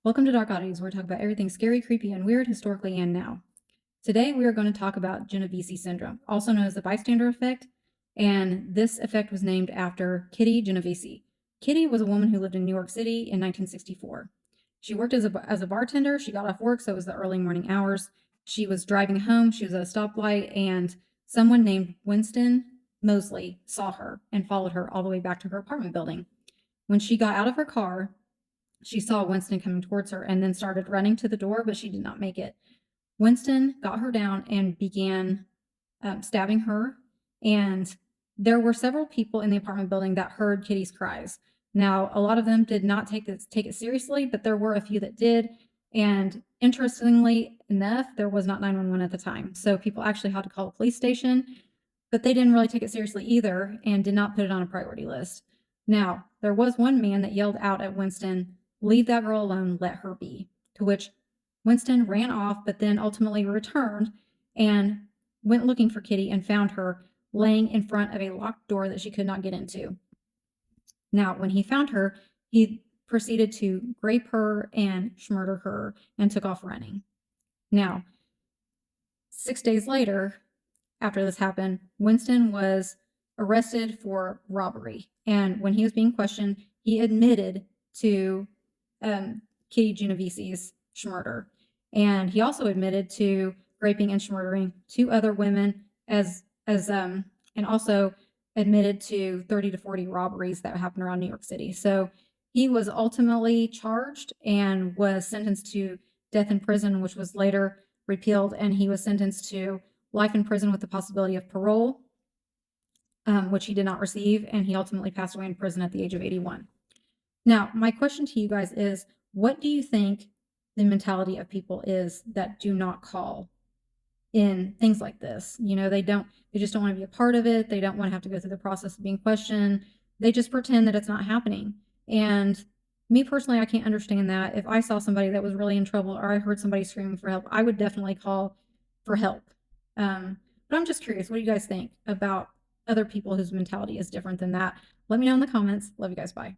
Welcome to Dark Oddities, where we talk about everything scary, creepy, and weird historically and now. Today, we are going to talk about Genovese syndrome, also known as the bystander effect, and this effect was named after Kitty Genovese. Kitty was a woman who lived in New York City in 1964. She worked as a bartender. She got off work, so it was the early morning hours. She was driving home. She was at a stoplight, and someone named Winston Mosley saw her and followed her all the way back to her apartment building. When she got out of her car, she saw Winston coming towards her and then started running to the door, but she did not make it. Winston got her down and began stabbing her. And there were several people in the apartment building that heard Kitty's cries. Now, a lot of them did not take it seriously, but there were a few that did. And interestingly enough, there was not 911 at the time. So people actually had to call the police station, but they didn't really take it seriously either and did not put it on a priority list. Now, there was one man that yelled out at Winston, "Leave that girl alone, let her be," to which Winston ran off, but then ultimately returned and went looking for Kitty and found her laying in front of a locked door that she could not get into. Now, when he found her, he proceeded to rape her and murder her and took off running. Now, 6 days later, after this happened, Winston was arrested for robbery. And when he was being questioned, he admitted to Kitty Genovese's murder. And he also admitted to raping and murdering two other women and also admitted to 30 to 40 robberies that happened around New York City. So he was ultimately charged and was sentenced to death in prison, which was later repealed, and he was sentenced to life in prison with the possibility of parole, which he did not receive, and he ultimately passed away in prison at the age of 81. Now, my question to you guys is, what do you think the mentality of people is that do not call in things like this? They just don't want to be a part of it. They don't want to have to go through the process of being questioned. They just pretend that it's not happening. And me personally, I can't understand that. If I saw somebody that was really in trouble or I heard somebody screaming for help, I would definitely call for help. But I'm just curious, what do you guys think about other people whose mentality is different than that? Let me know in the comments. Love you guys. Bye.